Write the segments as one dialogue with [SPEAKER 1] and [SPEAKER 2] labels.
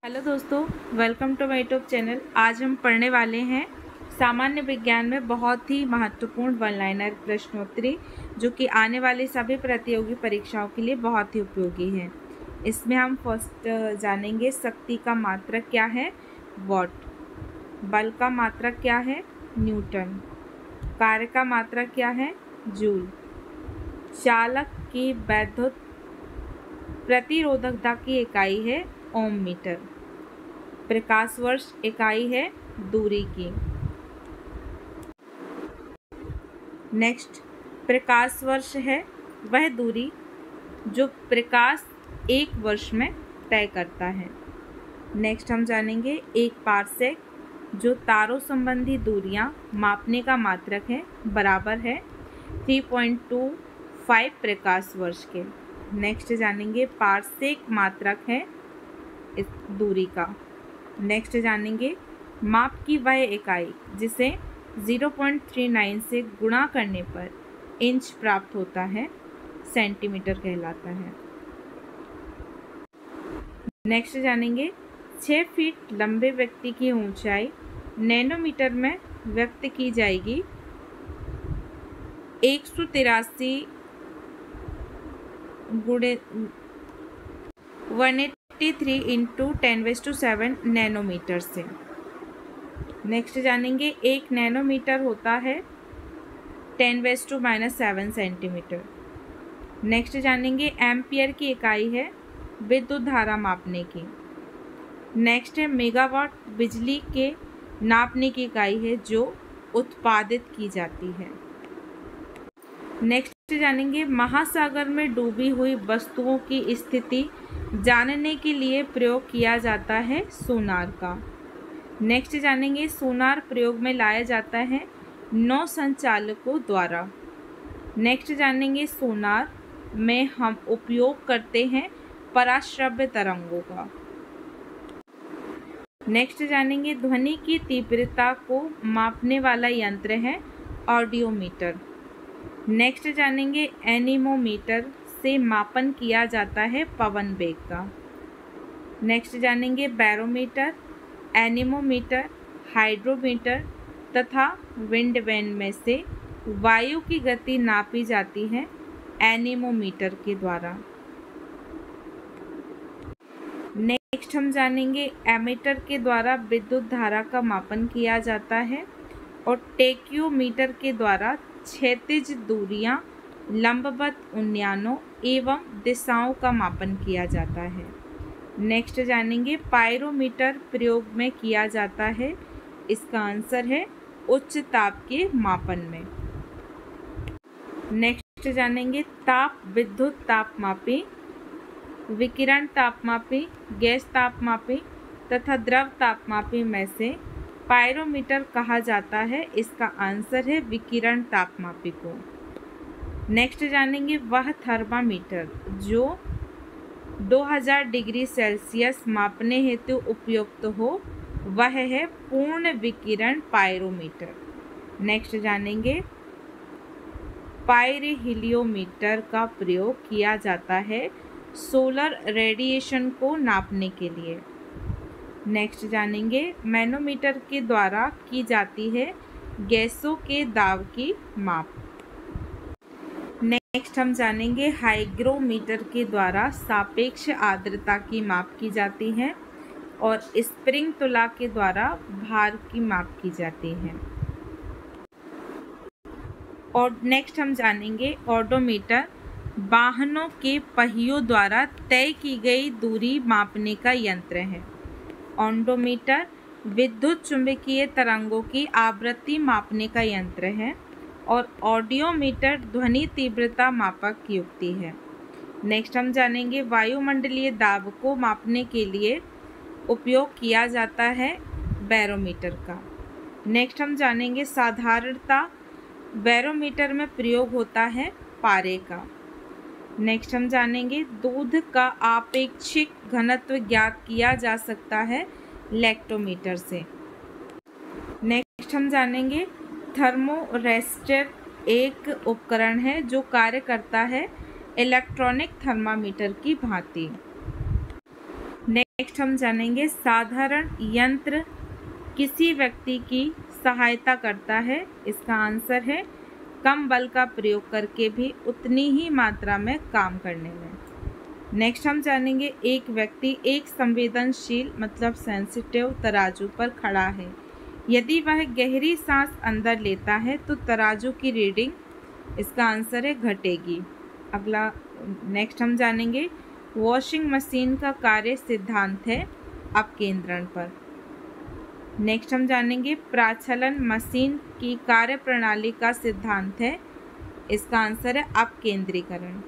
[SPEAKER 1] Hello दोस्तों, welcome to my YouTube channel. आज हम पढ़ने वाले हैं सामान्य विज्ञान में बहुत ही महत्वपूर्ण वन लाइनर प्रश्नोत्तरी, जो कि आने वाली सभी प्रतियोगी परीक्षाओं के लिए बहुत ही उपयोगी है। इसमें हम फर्स्ट जानेंगे शक्ति का मात्रक क्या है, वॉट। बल का मात्रक क्या है, न्यूटन। कार्य का मात्रक क्या है, जूल। चालक की वैद्युत प्रतिरोधकता की इकाई है ओम मीटर। प्रकाश वर्ष इकाई है दूरी की। नेक्स्ट, प्रकाश वर्ष है वह दूरी जो प्रकाश एक वर्ष में तय करता है। नेक्स्ट हम जानेंगे एक पारसेक, जो तारों संबंधी दूरियां मापने का मात्रक है, बराबर है 3.25 प्रकाश वर्ष के। नेक्स्ट जानेंगे पारसेक मात्रक है इस दूरी का। नेक्स्ट जानेंगे माप की वह इकाई जिसे 0.39 से गुणा करने पर इंच प्राप्त होता है, सेंटीमीटर कहलाता है। नेक्स्ट जानेंगे 6 फीट लंबे व्यक्ति की ऊंचाई नैनोमीटर में व्यक्त की जाएगी 183 गुणे 183 इंटू 10⁻⁷ नैनोमीटर से। नेक्स्ट जानेंगे एक नैनोमीटर होता है 10⁻⁷ सेंटीमीटर। नेक्स्ट जानेंगे एम्पियर की इकाई है विद्युत धारा मापने की। नेक्स्ट है मेगावाट बिजली के नापने की इकाई है जो उत्पादित की जाती है। नेक्स्ट जानेंगे महासागर में डूबी हुई वस्तुओं की स्थिति जानने के लिए प्रयोग किया जाता है सोनार का। नेक्स्ट जानेंगे सोनार प्रयोग में लाया जाता है नौ संचालकों द्वारा। नेक्स्ट जानेंगे सोनार में हम उपयोग करते हैं पराश्रव्य तरंगों का। नेक्स्ट जानेंगे ध्वनि की तीव्रता को मापने वाला यंत्र है ऑडियोमीटर। नेक्स्ट जानेंगे एनीमोमीटर से मापन किया जाता है पवन वेग का। नेक्स्ट जानेंगे बैरोमीटर, एनीमोमीटर, हाइड्रोमीटर तथा विंड वैन में से वायु की गति नापी जाती है एनीमोमीटर के द्वारा। नेक्स्ट हम जानेंगे एमीटर के द्वारा विद्युत धारा का मापन किया जाता है और टेक्योमीटर के द्वारा क्षैतिज दूरियां, लंबवत उन्नयनों एवं दिशाओं का मापन किया जाता है। नेक्स्ट जानेंगे पायरोमीटर प्रयोग में किया जाता है, इसका आंसर है उच्च ताप के मापन में। नेक्स्ट जानेंगे ताप विद्युत तापमापी, विकिरण तापमापी, गैस तापमापी तथा द्रव तापमापी में से पायरोमीटर कहा जाता है, इसका आंसर है विकिरण तापमापी को। नेक्स्ट जानेंगे वह थर्मामीटर जो 2000 डिग्री सेल्सियस मापने हेतु उपयुक्त हो, वह है पूर्ण विकिरण पायरोमीटर। नेक्स्ट जानेंगे पायरोहीलियोमीटर का प्रयोग किया जाता है सोलर रेडिएशन को नापने के लिए। नेक्स्ट जानेंगे मैनोमीटर के द्वारा की जाती है गैसों के दाब की माप। नेक्स्ट हम जानेंगे हाइग्रोमीटर के द्वारा सापेक्ष आर्द्रता की माप की जाती है और स्प्रिंग तुला के द्वारा भार की माप की जाती है। और नेक्स्ट हम जानेंगे ऑडोमीटर वाहनों के पहियों द्वारा तय की गई दूरी मापने का यंत्र है। ऑडोमीटर विद्युत चुंबकीय तरंगों की आवृत्ति मापने का यंत्र है और ऑडियोमीटर ध्वनि तीव्रता मापक युक्ति है। नेक्स्ट हम जानेंगे वायुमंडलीय दाब को मापने के लिए उपयोग किया जाता है बैरोमीटर का। नेक्स्ट हम जानेंगे साधारणता बैरोमीटर में प्रयोग होता है पारे का। नेक्स्ट हम जानेंगे दूध का आपेक्षिक घनत्व ज्ञात किया जा सकता है लैक्टोमीटर से। नेक्स्ट हम जानेंगे थर्मोरेस्टर एक उपकरण है जो कार्य करता है इलेक्ट्रॉनिक थर्मामीटर की भांति। नेक्स्ट हम जानेंगे साधारण यंत्र किसी व्यक्ति की सहायता करता है। इसका आंसर है कम बल का प्रयोग करके भी उतनी ही मात्रा में काम करने में। नेक्स्ट हम जानेंगे एक व्यक्ति एक संवेदनशील मतलब सेंसिटिव तराजू पर खड़ा है। यदि वह गहरी सांस अंदर लेता है तो तराजू की रीडिंग, इसका आंसर है घटेगी। अगला नेक्स्ट हम जानेंगे वॉशिंग मशीन का कार्य सिद्धांत है अपकेंद्रण पर। नेक्स्ट हम जानेंगे प्राचलन मशीन की कार्यप्रणाली का सिद्धांत है, इसका आंसर है अपकेंद्रीकरण।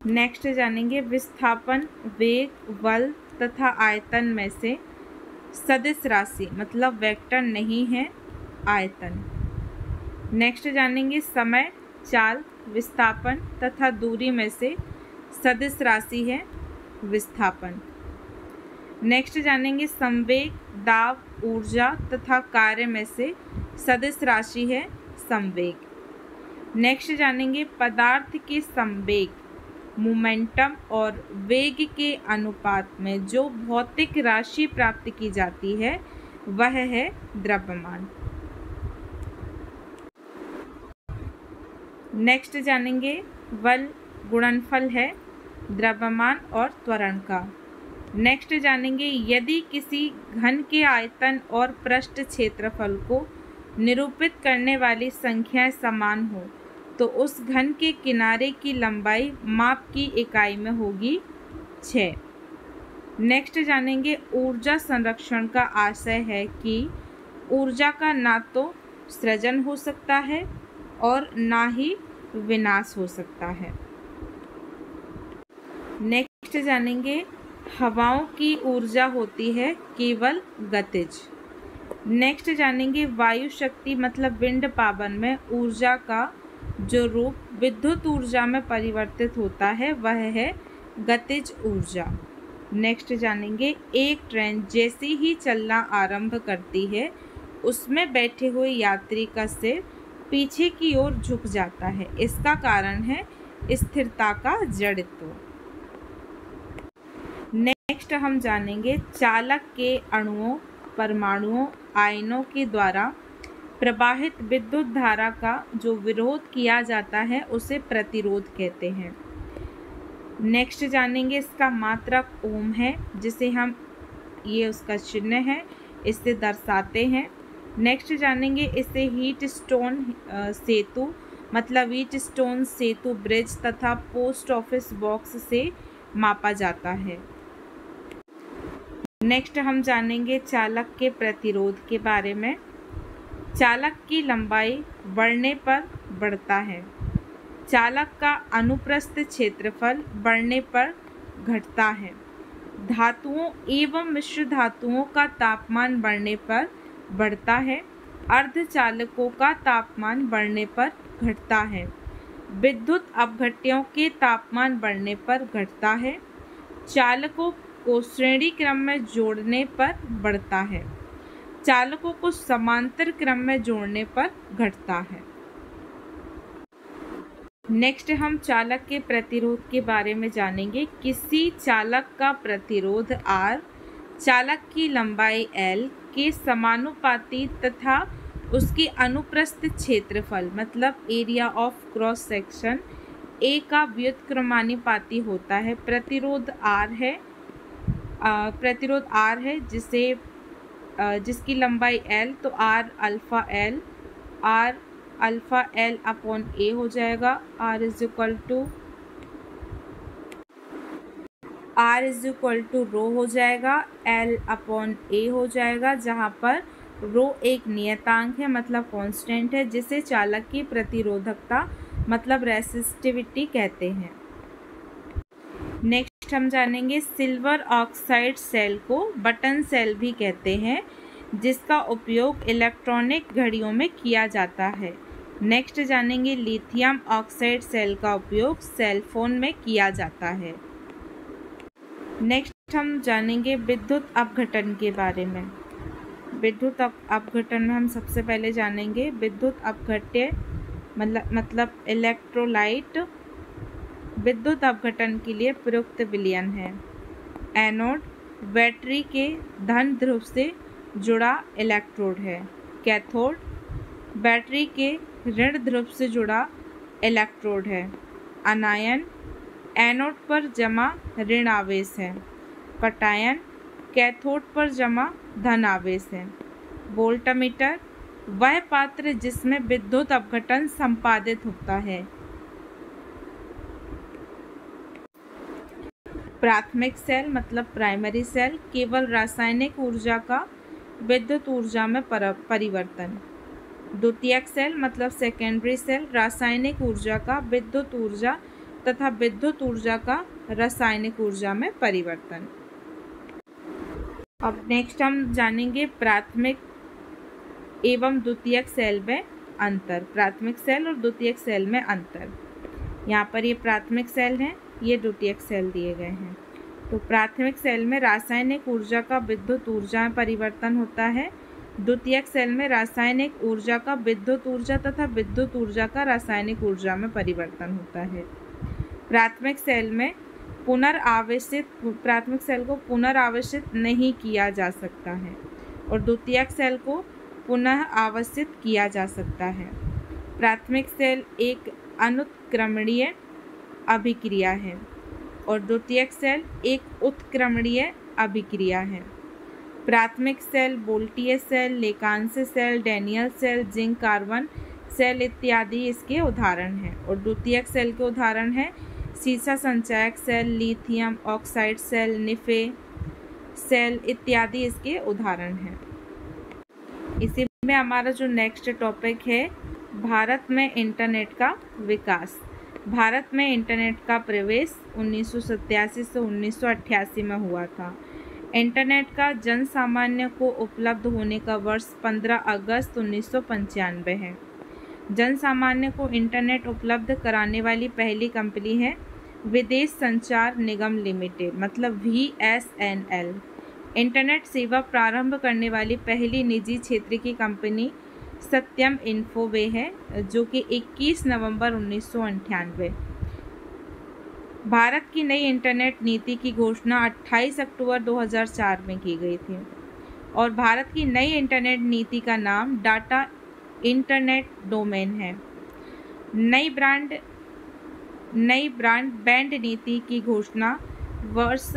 [SPEAKER 1] नेक्स्ट जानेंगे विस्थापन, वेग, बल तथा आयतन में से सदिश राशि मतलब वेक्टर नहीं है आयतन। नेक्स्ट जानेंगे समय, चाल, विस्थापन तथा दूरी में से सदिश राशि है विस्थापन। नेक्स्ट जानेंगे संवेग, दाब, ऊर्जा तथा कार्य में से सदिश राशि है संवेग। नेक्स्ट जानेंगे पदार्थ के संवेग, मोमेंटम और वेग के अनुपात में जो भौतिक राशि प्राप्त की जाती है वह है द्रव्यमान। नेक्स्ट जानेंगे बल गुणनफल है द्रव्यमान और त्वरण का। नेक्स्ट जानेंगे यदि किसी घन के आयतन और पृष्ठ क्षेत्रफल को निरूपित करने वाली संख्याएं समान हो तो उस घन के किनारे की लंबाई माप की इकाई में होगी 6। नेक्स्ट जानेंगे ऊर्जा संरक्षण का आशय है कि ऊर्जा का ना तो सृजन हो सकता है और ना ही विनाश हो सकता है। नेक्स्ट जानेंगे हवाओं की ऊर्जा होती है केवल गतिज। नेक्स्ट जानेंगे वायु शक्ति मतलब विंड पावर में ऊर्जा का जो रूप विद्युत ऊर्जा में परिवर्तित होता है वह है गतिज ऊर्जा। नेक्स्ट जानेंगे एक ट्रेन जैसे ही चलना आरंभ करती है उसमें बैठे हुए यात्री का सिर पीछे की ओर झुक जाता है, इसका कारण है स्थिरता का जड़त्व। नेक्स्ट हम जानेंगे चालक के अणुओं, परमाणुओं, आयनों के द्वारा प्रवाहित विद्युत धारा का जो विरोध किया जाता है उसे प्रतिरोध कहते हैं। नेक्स्ट जानेंगे इसका मात्रक ओम है जिसे हम ये उसका चिन्ह है इससे दर्शाते हैं। नेक्स्ट जानेंगे इसे हीट स्टोन सेतु मतलब हीट स्टोन सेतु ब्रिज तथा पोस्ट ऑफिस बॉक्स से मापा जाता है। नेक्स्ट हम जानेंगे चालक के प्रतिरोध के बारे में। चालक की लंबाई बढ़ने पर बढ़ता है। चालक का अनुप्रस्थ क्षेत्रफल बढ़ने पर घटता है। धातुओं एवं मिश्र धातुओं का तापमान बढ़ने पर बढ़ता है। अर्धचालकों का तापमान बढ़ने पर घटता है। विद्युत अपघट्यों के तापमान बढ़ने पर घटता है। चालकों को श्रेणी क्रम में जोड़ने पर बढ़ता है। चालकों को समांतर क्रम में जोड़ने पर घटता है। नेक्स्ट हम चालक के प्रतिरोध के बारे में जानेंगे। किसी चालक का प्रतिरोध R चालक की लंबाई L के समानुपाती तथा उसकी अनुप्रस्थ क्षेत्रफल मतलब area of cross section A का व्युत्क्रमानुपाती होता है। प्रतिरोध R है जिसकी लंबाई L तो R alpha L upon A हो जाएगा। R इज इक्वल टू रो हो जाएगा, L अपॉन A हो जाएगा, जहाँ पर रो एक नियतांक है मतलब कांस्टेंट है जिसे चालक की प्रतिरोधकता मतलब रेसिस्टिविटी कहते हैं। नेक्स्ट हम जानेंगे सिल्वर ऑक्साइड सेल को बटन सेल भी कहते हैं जिसका उपयोग इलेक्ट्रॉनिक घड़ियों में किया जाता है। नेक्स्ट जानेंगे लिथियम ऑक्साइड सेल का उपयोग सेल फोन में किया जाता है। नेक्स्ट हम जानेंगे विद्युत अपघटन के बारे में। विद्युत अपघटन में हम सबसे पहले जानेंगे विद्युत अपघट्य मतलब इलेक्ट्रोलाइट विद्युत अपघटन के लिए प्रयुक्त विलयन है। एनोड बैटरी के धन ध्रुव से जुड़ा इलेक्ट्रोड है। कैथोड बैटरी के ऋण ध्रुव से जुड़ा इलेक्ट्रोड है। अनायन एनोड पर जमा ऋण आवेश है। कटायन कैथोड पर जमा धन आवेश है। वोल्टमीटर वह पात्र जिसमें विद्युत अपघटन संपादित होता है। प्राथमिक सेल मतलब प्राइमरी सेल केवल रासायनिक ऊर्जा का विद्युत ऊर्जा में परिवर्तन। द्वितीयक सेल मतलब सेकेंडरी सेल रासायनिक ऊर्जा का विद्युत ऊर्जा तथा विद्युत ऊर्जा का रासायनिक ऊर्जा में परिवर्तन। अब नेक्स्ट हम जानेंगे प्राथमिक एवं द्वितीयक सेल में अंतर। प्राथमिक सेल और द्वितीयक सेल में अंतर। यहाँ पर ये प्राथमिक सेल हैं, ये द्वितीयक सेल दिए गए हैं। तो प्राथमिक सेल में रासायनिक ऊर्जा का विद्युत ऊर्जा में परिवर्तन होता है। द्वितीयक सेल में रासायनिक ऊर्जा का विद्युत ऊर्जा तथा विद्युत ऊर्जा का रासायनिक ऊर्जा में परिवर्तन होता है। प्राथमिक सेल को पुनर्आवेशित नहीं किया जा सकता है और द्वितीयक सेल को पुनः आवेशित किया जा सकता है। प्राथमिक सेल एक अनुत्क्रमणीय अभिक्रिया है और द्वितीयक सेल एक उत्क्रमणीय अभिक्रिया है। प्राथमिक सेल बोल्टीय cell, Leclanche cell, Daniell cell, zinc carbon cell इत्यादि इसके उदाहरण हैं। और द्वितीयक सेल के उदाहरण हैं सीसा संचयक cell, lithium oxide cell, निफे cell इत्यादि इसके उदाहरण हैं। इसी में हमारा जो नेक्स्ट टॉपिक है भारत में इंटरनेट का विकास। भारत में इंटरनेट का प्रवेश 1987 से 1988 में हुआ था। इंटरनेट का जन सामान्य को उपलब्ध होने का वर्ष 15 अगस्त 1995 है। जन सामान्य को इंटरनेट उपलब्ध कराने वाली पहली कंपनी है विदेश संचार निगम लिमिटेड मतलब VSNL। इंटरनेट सेवा प्रारंभ करने वाली पहली निजी क्षेत्र की कंपनी सत्यम इन्फोवे है जो कि 21 नवंबर 1998। भारत की नई इंटरनेट नीति की घोषणा 28 अक्टूबर 2004 में की गई थी और भारत की नई इंटरनेट नीति का नाम डाटा इंटरनेट डोमेन है। नई ब्रॉडबैंड नीति की घोषणा वर्ष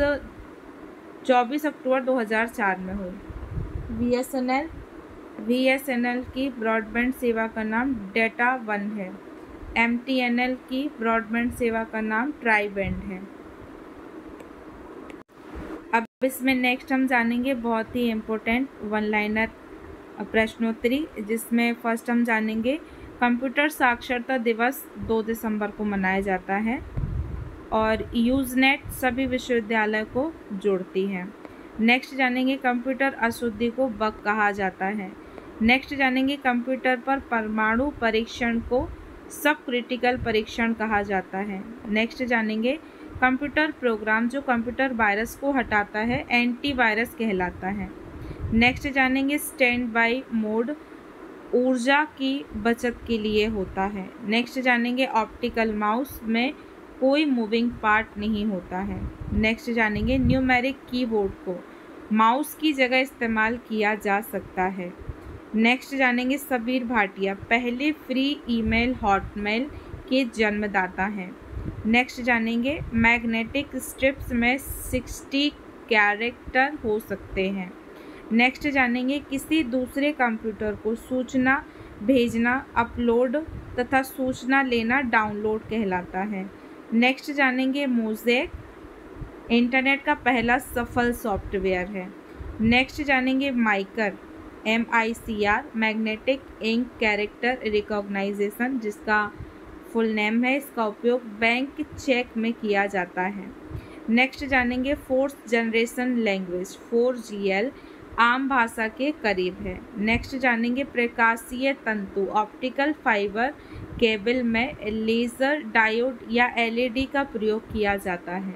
[SPEAKER 1] 24 अक्टूबर 2004 में हुई। VSNL की ब्रॉडबैंड सेवा का नाम डेटा वन है। MTNL की ब्रॉडबैंड सेवा का नाम ट्राइबैंड है। अब इसमें नेक्स्ट हम जानेंगे बहुत ही इम्पोर्टेंट वन लाइनर प्रश्नोत्तरी, जिसमें फर्स्ट हम जानेंगे कंप्यूटर साक्षरता दिवस 2 दिसंबर को मनाया जाता है और यूजनेट सभी विश्वविद्यालय को जोड़ती है। नेक्स्ट जानेंगे कंप्यूटर अशुद्धि को बग कहा जाता है। नेक्स्ट जानेंगे कंप्यूटर पर परमाणु परीक्षण को सब क्रिटिकल परीक्षण कहा जाता है। नेक्स्ट जानेंगे कंप्यूटर प्रोग्राम जो कंप्यूटर वायरस को हटाता है एंटीवायरस कहलाता है। नेक्स्ट जानेंगे स्टैंड बाय मोड ऊर्जा की बचत के लिए होता है। नेक्स्ट जानेंगे ऑप्टिकल माउस में कोई मूविंग पार्ट नहीं होता है। नेक्स्ट जानेंगे न्यूमेरिक कीबोर्ड को माउस की जगह इस्तेमाल किया जा सकता है। नेक्स्ट जानेंगे सबीर भाटिया पहले फ्री ईमेल हॉटमेल के जन्मदाता हैं। नेक्स्ट जानेंगे मैग्नेटिक स्ट्रिप्स में 60 कैरेक्टर हो सकते हैं। नेक्स्ट जानेंगे किसी दूसरे कंप्यूटर को सूचना भेजना अपलोड तथा सूचना लेना डाउनलोड कहलाता है। नेक्स्ट जानेंगे मोज़ेक इंटरनेट का पहला सफल सॉफ्टवेयर है। नेक्स्ट जानेंगे माइकर MICR magnetic ink character recognition जिसका फुल नेम है। इसका उपयोग बैंक चेक में किया जाता है। नेक्स्ट जानेंगे फोर्थ जनरेशन लैंग्वेज 4GL आम भाषा के करीब है। नेक्स्ट जानेंगे प्रकाशीय तंतु ऑप्टिकल फाइबर केबल में लेज़र डायोड या LED का प्रयोग किया जाता है।